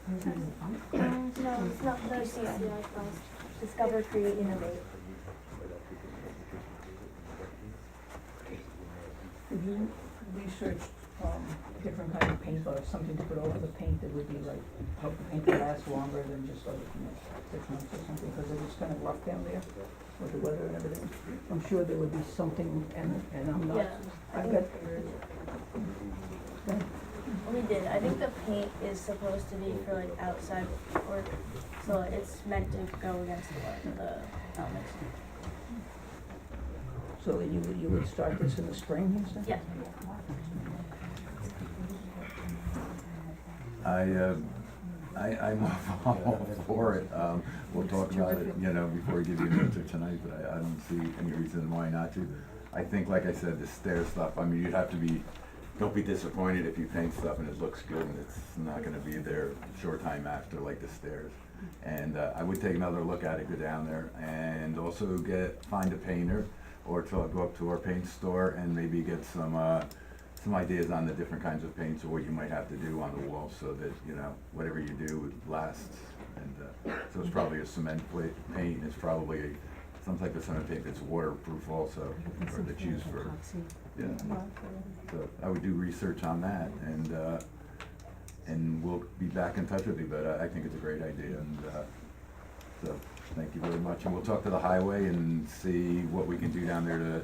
No, it's not the CCI class. Discover, Create, Innovate. Have you researched, different kind of paint or something to put over the paint that would be like, help the paint to last longer than just like, 6 months or something, because it was kind of rough down there with the weather and everything. I'm sure there would be something, and I'm not, Yeah, I I've think got, we did. I think the paint is supposed to be for like outside work, so it's meant to go against the elements. so you would start this in the spring and stuff? Yeah. I'm all for it. We'll talk about it, before we give you an answer tonight, but I don't see any reason why not to. I think, like I said, the stair stuff, you'd have to don't be disappointed if you paint stuff and it looks good and it's not gonna be there a short time after, like the stairs. And I would take another look at it, go down there, and also find a painter, or go up to our paint store and maybe get some ideas on the different kinds of paints or what you might have to do on the walls so that, whatever you do lasts. And so it's probably a cement paint, it's probably some type of cement paint that's waterproof also, or that's used for, yeah. So I would do research on that, and we'll be back in touch with you, but I think it's a great idea, and so thank you very much. And we'll talk to the highway and see what we can do down there to,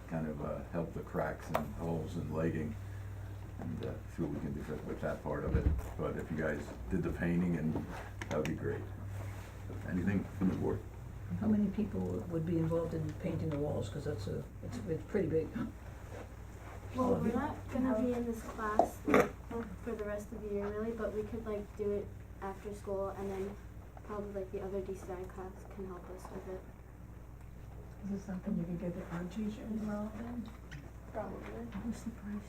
kind of help the cracks and holes and legging, and see what we can do with that part of it. But if you guys did the painting, and that would be great. Anything from the board? How many people would be involved in painting the walls, cause it's pretty big. Well, we're not gonna be in this class for the rest of the year really, but we could like do it after school, and then probably like the other DCI class can help us with it. Is this something you could get the art teacher involved in? Probably. What's the price?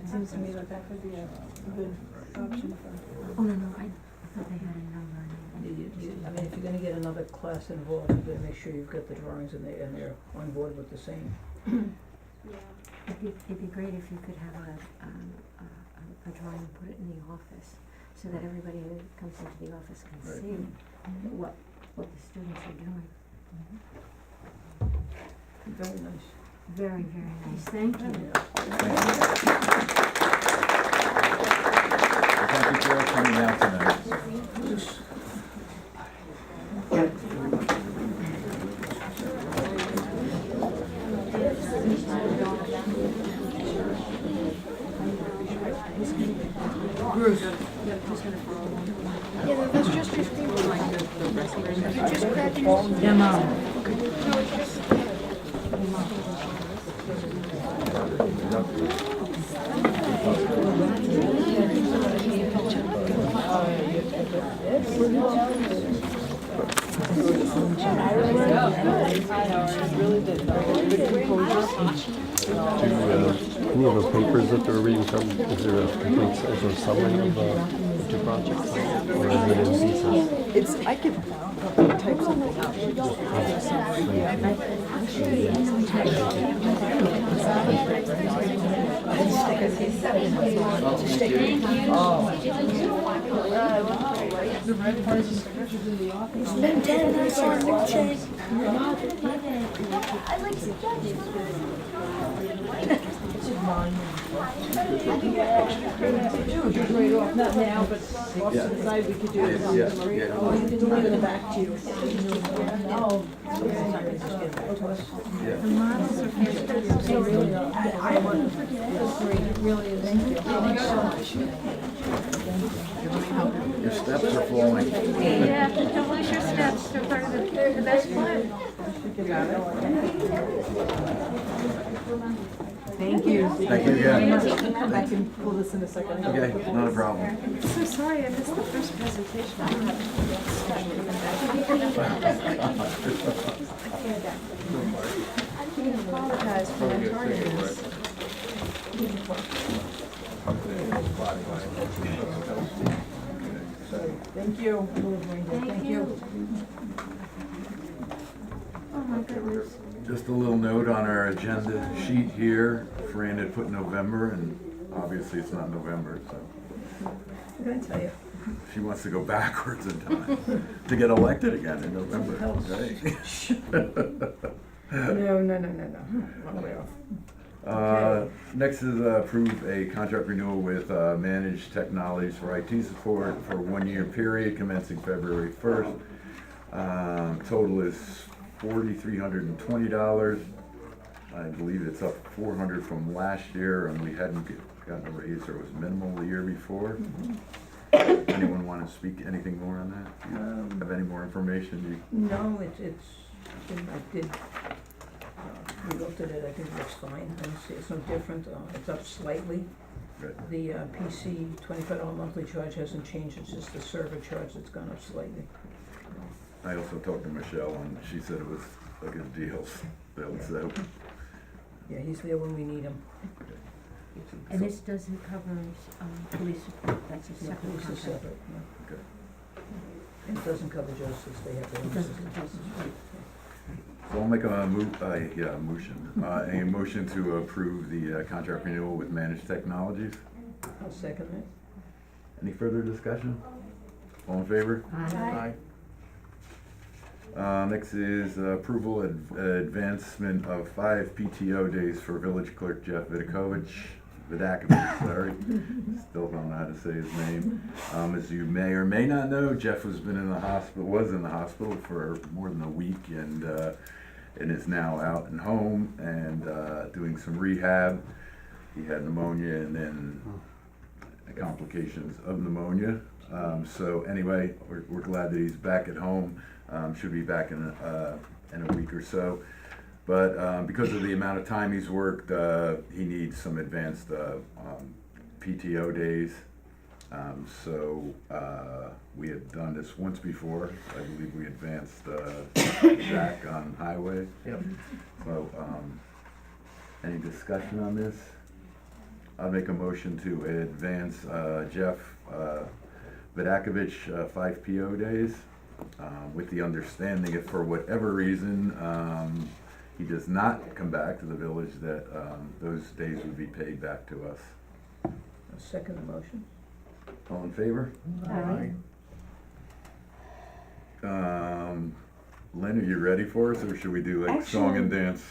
It seems to me that that could be a good option for. Oh, no, I thought they had a number. If you're gonna get another class involved, you better make sure you've got the drawings and they're on board with the same. Yeah. It'd be great if you could have a drawing and put it in the office, so that everybody who comes into the office can Right. see what the students are doing. Very nice. Very, very nice, thank you. Thank you for coming down tonight. Bruce. Yeah, that's just your thing. You just grab your. Demo. No, it's just. Any of those papers that they're reading from, is there a complete, is there a summary of the two projects? Or is it in pieces? It's, I could type something up. The red part is in the office. Spend 10 minutes on the check. Just right off, not now, but off to the side, we could do it on the street. Or you can leave it in the back to you. No. The models are fantastic. Really, I want to forget. It's great, it really is. Thank you. Thank you so much. Your steps are falling. Yeah, don't lose your steps, they're part of the best part. Thank you. Thank you again. I'll come back and pull this in a second. Okay, not a problem. I'm so sorry, I missed the first presentation. I apologize for my tardiness. Thank you. Thank you. Oh my goodness. Just a little note on our agenda sheet here. Fran had put November, and obviously it's not November, so can I tell you? She wants to go backwards in time to get elected again in November, right? No, wrong way off. Next is approve a contract renewal with Managed Technologies for IT support for a 1-year period commencing February 1st. Total is $4,320. I believe it's up $400 from last year, and we hadn't gotten a raise, or it was minimal the year before. Anyone want to speak anything more on that? Do you have any more information? No, I did, we looked at it, I think it looks fine, I don't see, it's no different, it's up slightly. Good. The PC $25 monthly charge hasn't changed, it's just the server charge that's gone up slightly. I also talked to Michelle, and she said it was a good deal, so. Yeah, he's there when we need him. And this doesn't cover, police support, that's a Yeah, separate police is contract. separate, yeah. Okay. And it doesn't cover justice, they have their own It doesn't system. cover justice. So I'll make a motion to approve the contract renewal with Managed Technologies. I'll second it. Any further discussion? All in favor? Aye. Next is approval advancement of 5 PTO days for Village Clerk Jeff Vidakovich, sorry. Still don't know how to say his name. As you may or may not know, Jeff was in the hospital for more than a week, and is now out and home and doing some rehab. He had pneumonia and then complications of pneumonia. So anyway, we're glad that he's back at home. Should be back in a week or so. But because of the amount of time he's worked, he needs some advanced PTO days. So we had done this once before. I believe we advanced Zach on highway. Yep. So any discussion on this? I'll make a motion to advance Jeff Vidakovich 5 PO days, with the understanding if for whatever reason he does not come back to the village, that those days would be paid back to us. I'll second the motion. All in favor? Aye. Lynn, are you ready for us, or should we do like song and dance?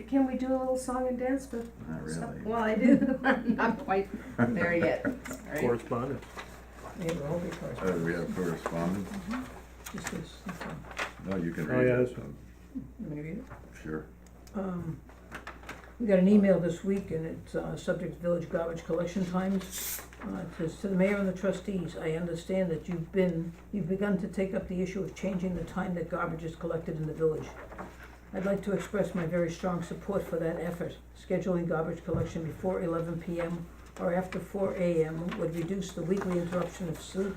Can we do a little song and dance with Not really. Well, I do, not quite there yet. Alright. Correspondence. Yeah, we're all because We have correspondence? just this, that's all. No, you can Oh, read yeah, it. that's fine. You want me to read it? Sure. We got an email this week, and it's subject village garbage collection times. It says, to the mayor and the trustees, I understand that you've begun to take up the issue of changing the time that garbage is collected in the village. I'd like to express my very strong support for that effort. Scheduling garbage collection before 11 p.m. or after 4 a.m. would reduce the weekly interruption of sleep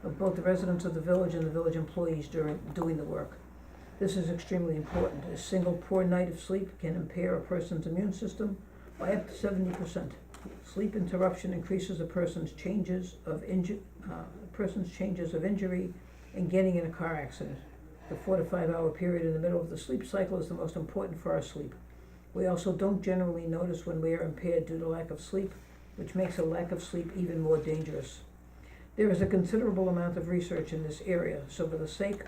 of both the residents of the village and the village employees during doing the work. This is extremely important. A single poor night of sleep can impair a person's immune system by up to 70%. Sleep interruption increases a person's changes of injury and getting in a car accident. The 4 to 5 hour period in the middle of the sleep cycle is the most important for our sleep. We also don't generally notice when we are impaired due to lack of sleep, which makes a lack of sleep even more dangerous. There is a considerable amount of research in this area, so for the sake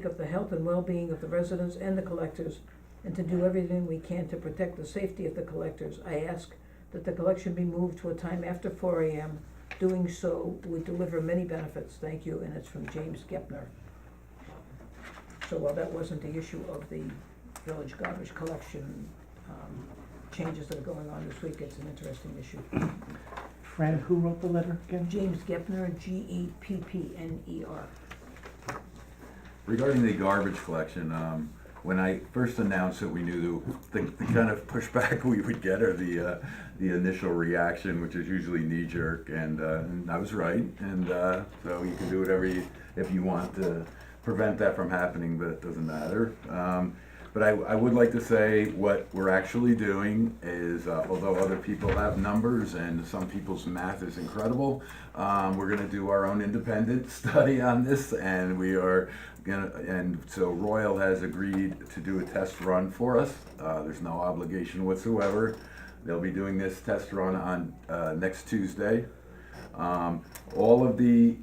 of the health and well-being of the residents and the collectors, and to do everything we can to protect the safety of the collectors, I ask that the collection be moved to a time after 4 a.m. Doing so would deliver many benefits. Thank you, and it's from James Gepner. So while that wasn't the issue of the village garbage collection changes that are going on this week, it's an interesting issue. Fran, who wrote the letter again? James Gepner, Geppner. Regarding the garbage collection, when I first announced it, we knew the kind of pushback we would get, or the initial reaction, which is usually knee-jerk, and I was right, and so you can do whatever if you want to prevent that from happening, but it doesn't matter. But I would like to say what we're actually doing is, although other people have numbers and some people's math is incredible, we're gonna do our own independent study on this, and so Royal has agreed to do a test run for us. There's no obligation whatsoever. They'll be doing this test run on next Tuesday. All of the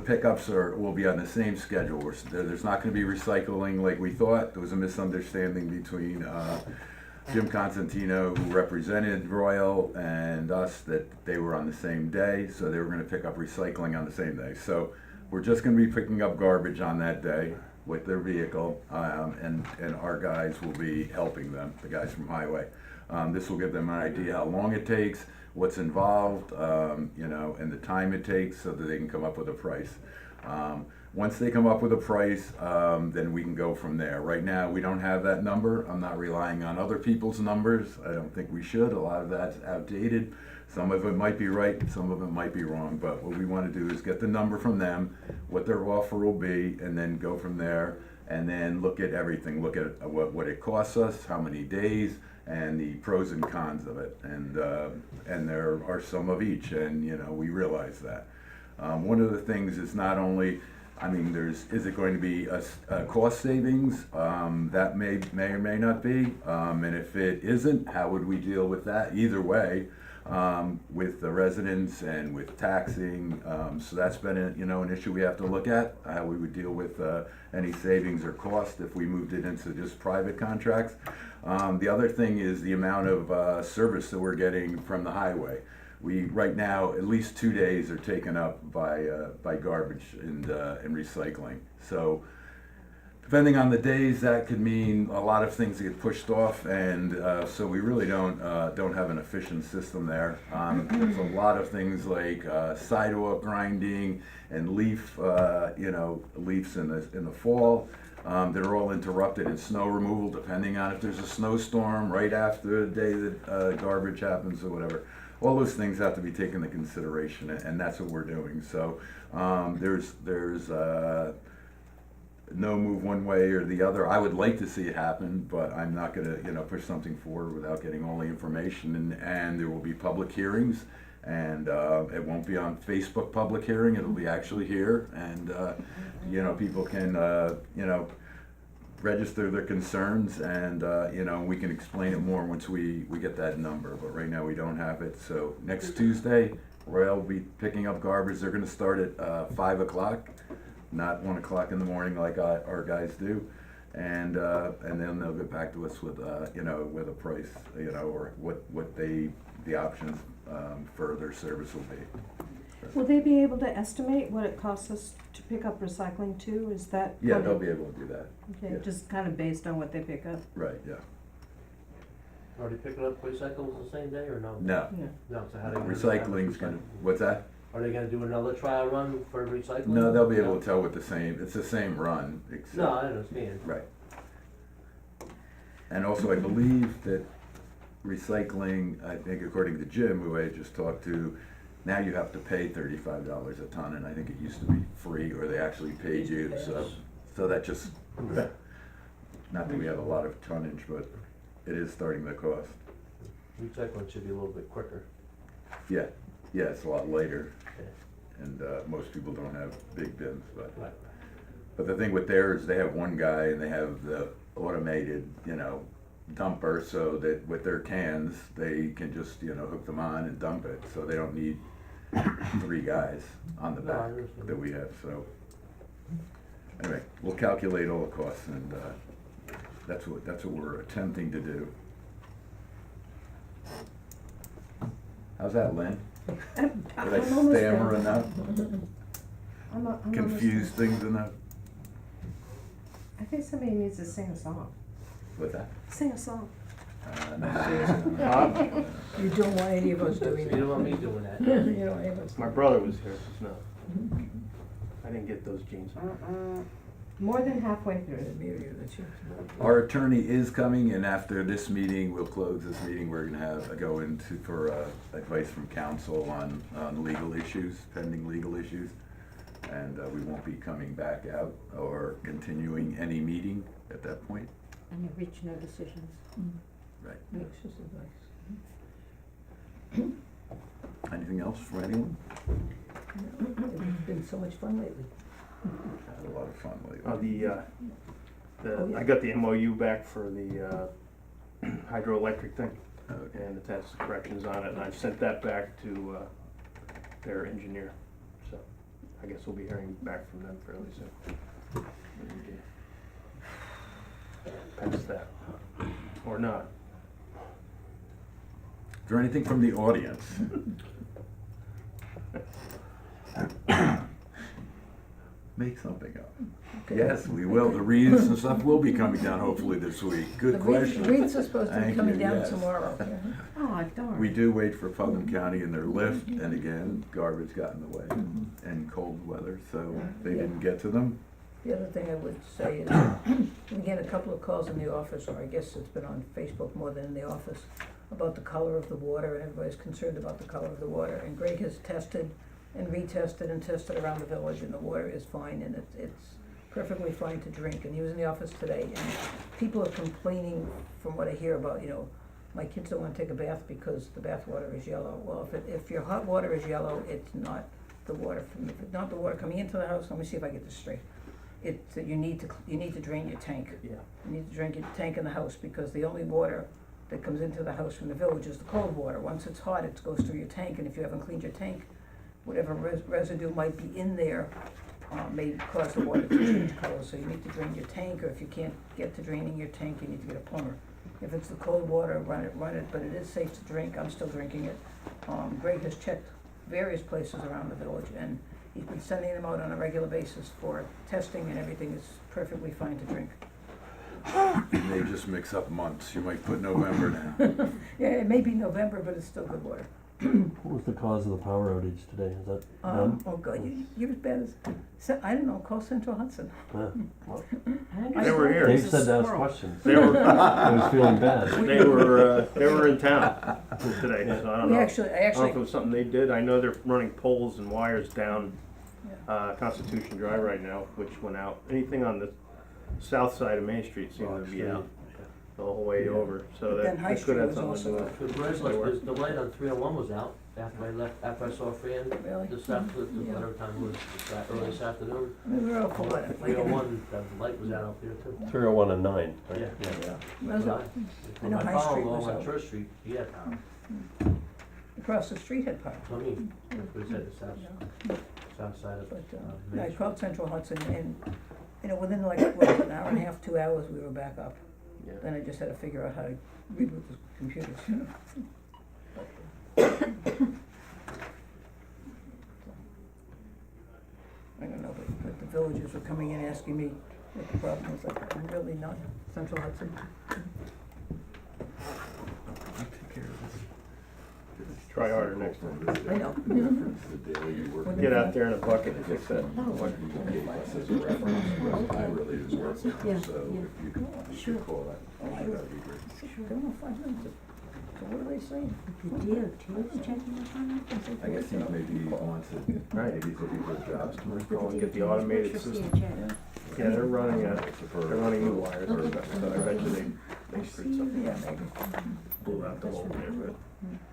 pickups will be on the same schedule. There's not gonna be recycling like we thought. There was a misunderstanding between, Jim Constantino, who represented Royal, and us, that they were on the same day, so they were gonna pick up recycling on the same day. So we're just gonna be picking up garbage on that day with their vehicle, and our guys will be helping them, the guys from Highway. This will give them an idea how long it takes, what's involved, you know, and the time it takes, so that they can come up with a price. Once they come up with a price, then we can go from there. Right now, we don't have that number. I'm not relying on other people's numbers. I don't think we should. A lot of that's outdated. Some of it might be right, some of it might be wrong, but what we want to do is get the number from them, what their offer will be, and then go from there, and then look at everything. Look at what it costs us, how many days, and the pros and cons of it. And there are some of each, and, you know, we realize that. One of the things is not only, I mean, is it going to be a cost savings? That may or may not be. And if it isn't, how would we deal with that? Either way, with the residents and with taxing. So that's been an issue we have to look at, how we would deal with any savings or cost if we moved it into just private contracts. The other thing is the amount of service that we're getting from the highway. Right now, at least 2 days are taken up by garbage and recycling. So depending on the days, that could mean a lot of things get pushed off, and so we really don't have an efficient system there. There's a lot of things like sidewalk grinding and leaves in the fall. They're all interrupted, and snow removal, depending on if there's a snowstorm right after the day that garbage happens or whatever. All those things have to be taken into consideration, and that's what we're doing. So there's no move one way or the other. I would like to see it happen, but I'm not gonna push something forward without getting all the information. And there will be public hearings, and it won't be on Facebook public hearing. It'll be actually here, and people can register their concerns, and we can explain it more once we get that number. But right now we don't have it. So next Tuesday, Royal will be picking up garbage. They're going to start at 5 o'clock, not 1 o'clock in the morning like our guys do, and then they'll get back to us with with a price, or what the options for their service will be. Will they be able to estimate what it costs us to pick up recycling too? Is that? Yeah, they'll be able to do that. Okay, yeah. just kind of based on what they pick up? Right, yeah. Are they picking up recyclables the same day or no? No, Yeah. No, so how they gonna? recycling's gonna, what's that? Are they gonna do another trial run for recycling? No, they'll be able to tell it's the same run, except. No, I understand. Right. And also, I believe that recycling, I think according to Jim, who I just talked to, now you have to pay $35 a ton, and I think it used to be free, or they actually paid you, so that just, not that we have a lot of tonnage, but it is starting to cost. Recycling should be a little bit quicker. Yeah, it's a lot later, Okay. and most people don't have big bins, but. Right. But the thing with theirs, they have one guy and they have the automated, dumper, so that with their cans, they can just, hook them on and dump it, so they don't need 3 guys on the No, I back understand. that we have, so. Anyway, we'll calculate all the costs, and that's what we're attempting to do. How's that, Lynn? Did I I'm almost stammer there. enough? I'm almost Confuse there. things enough? I think somebody needs to sing a song. What's that? Sing a song. No. You don't want any of us So doing you that. don't want me doing that? You don't want any of us. My brother was here, no. I didn't get those jeans. More than halfway through. Our attorney is coming, and after this meeting, we'll close this meeting, we're gonna go into for advice from counsel on legal issues, pending legal issues. And we won't be coming back out or continuing any meeting at that point. And you reach no decisions. Right. It's just advice. Anything else from anyone? It's been so much fun lately. Had a lot of fun lately. I got the MOU back for the hydroelectric thing, Okay. and it has the corrections on it, and I've sent that back to their engineer, so I guess we'll be hearing back from them fairly soon. Past that, or not. Is there anything from the audience? Make something up. Yes, we will. The wreaths and stuff will be coming down hopefully this week. Good question. The wreaths are supposed to be Thank coming you, down yes. tomorrow. Oh, darn. We do wait for Putnam County and their lift, and again, garbage got in the way, and cold weather, so they didn't get to them. The other thing I would say is, we get a couple of calls in the office, or I guess it's been on Facebook more than in the office, about the color of the water, and everybody's concerned about the color of the water. And Greg has tested and retested and tested around the village, and the water is fine, and it's perfectly fine to drink. And he was in the office today, and people are complaining, from what I hear about, my kids don't wanna take a bath because the bath water is yellow. Well, if your hot water is yellow, it's not the water if it's not the water coming into the house, let me see if I get this straight. It's that you need to drain your tank. Yeah. You need to drain your tank in the house, because the only water that comes into the house from the village is the cold water. Once it's hot, it goes through your tank, and if you haven't cleaned your tank, whatever residue might be in there may cause the water to change color. So you need to drain your tank, or if you can't get to draining your tank, you need to get a plumber. If it's the cold water, run it, but it is safe to drink. I'm still drinking it. Greg has checked various places around the village, and he's been sending them out on a regular basis for testing, and everything is perfectly fine to drink. You may just mix up months. You might put November now. Yeah, it may be November, but it's still good water. What was the cause of the power outage today? Is that known? Oh God, you're as bad as, I don't know, call Central Hudson. Yeah. They were here. Dave said to ask questions. They were, I was feeling bad. they were in town today, so I don't know. I I don't know if it actually, was something they did. I know they're running poles and wires down Constitution Drive right now, which went out. Anything on the south side of Main Street seemed to be out the whole way over, so But then High that could have Street was something to do also with it. The red light, the light on 301 was out after I saw Fran Really? whatever time it was, early this afternoon. I mean, we're all for it. Like, 301, the light was out up there too. 301 and 9, right? Yeah. There's a- I know My High Street father was along on out. Church Street, he had power. Across the street had power. So I mean, that's what he said, the south side of, But, Main I Street. called Central Hudson, and, within like, an hour and a half, 2 hours, we were back up. Yeah. Then I just had to figure out how to reboot the computers, I don't know, but the villagers were coming in asking me what the problem was. Like, I'm really not Central Hudson. I'll take care of this. Try harder next time. I know. The daily you work. Get out there in a bucket and fix that. As a reference, I really didn't work, so Yeah, if you could call that, that'd be great. Give them 5 minutes. So what are they saying? The DOT is checking up on it? I guess he maybe wants it, Right. maybe he's looking for jobs tomorrow. Call and get the automated system. Yeah, they're running new wires, so eventually they screwed something, Yeah, maybe. blew out the whole neighborhood.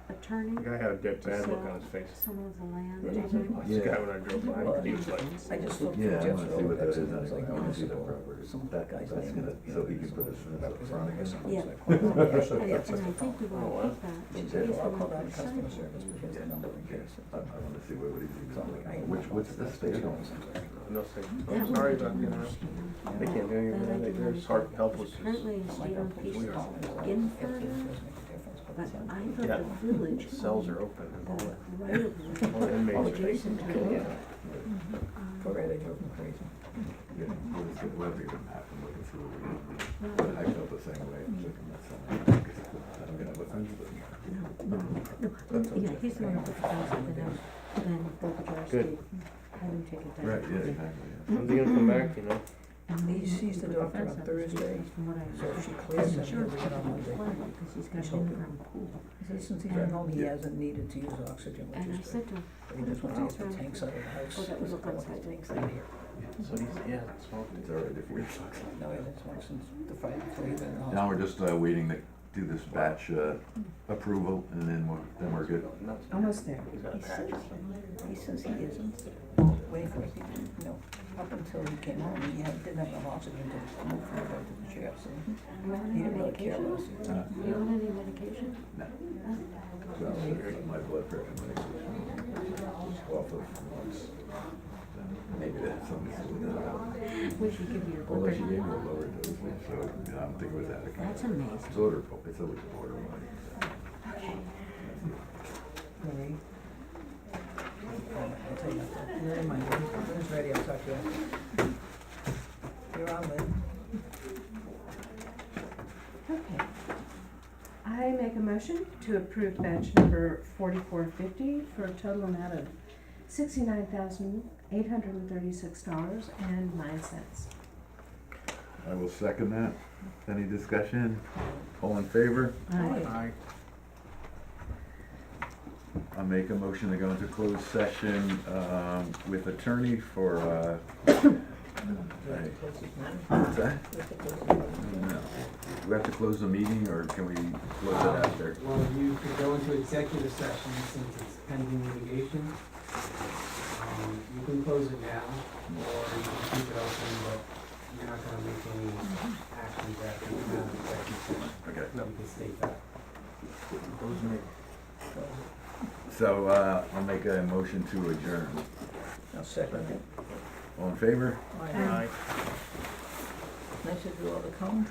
Attorney The guy had a bad look on his face. some of the land. Yeah, he's like, This guy, when I drove by, he was like, I just looked Yeah, at I Jeff's wanna see what that Rolodex, is and it was like anyway. I wanna see the municipal, property. some black guy's That's name, gonna- so he can put it in the front of it. Yeah. Yeah, And I think we Oh, wow. want to put that. she in said, case well, I'll we call want down to customer sign it. service, but here's the number in case. I wanna see what he's So I'm like, I ain't what's the state on? no, say, I'm sorry about, they can't do anything, That I they're do just hard, helpless. Currently a state on piece We of are. Gifford, but I thought Yeah. the village Cells owned are open and all the that. right of All the way inmates. adjacent to it. For real, they drove me crazy. Yeah, we'll be the map and looking through it. But I felt the same way, I'm looking at something, I'm gonna look into it. Yeah, he's the one who put the house up and out, then broke the drive Good. street, had him take it down. Right, yeah, exactly, yeah. When's he gonna come back, And He maybe sees the put doctor fence on up the street, Thursday, from what I so heard. if she clears him, I'm sure he'll it's be in on gonna be Monday. flooded, because he's got He's an hoping. in-ground pool. He said since he's been home, he hasn't needed to use oxygen, And I which is said good. to him, But he just wants to get the tanks out of the house. oh, that was He's look got outside the tanks things. out here. So he's, yeah, smoking. It's already if we. No, he hasn't smoked since the fight before he went in the hospital. Now we're just waiting to do this batch approval, and then we're good. Nuts. Almost there. He's got a patch or something. He says he isn't waiting for it, up until he came home, he didn't have enough oxygen to move from the bed to the chair, so You want he any didn't really care medication? less. You want any medication? No. Well, my blood pressure medication. off of, maybe that's something to do with that. We should give you a Although she look. gave me a lower dose, so I don't think it was adequate. That's amazing. It's order, it's always borderline. Marie? I'll tell you after. Never mind, when it's ready, I'll talk to you. You're on, Lynn. Okay. I make a motion to approve batch number 4450 for a total amount of $69,836.09. I will second that. Any discussion? All in favor? Aye. I'll make a motion to go into closed session, with attorney for, what's that? No. Do we have to close the meeting, or can we close it after? Well, you could go into executive session since it's pending litigation. You can close it now, or you can keep it open, but you're not gonna make any actions after you have an executive session. Okay. You can state that. So, I'll make a motion to adjourn. I'll second it. All in favor? Aye. Nice to do all the comb.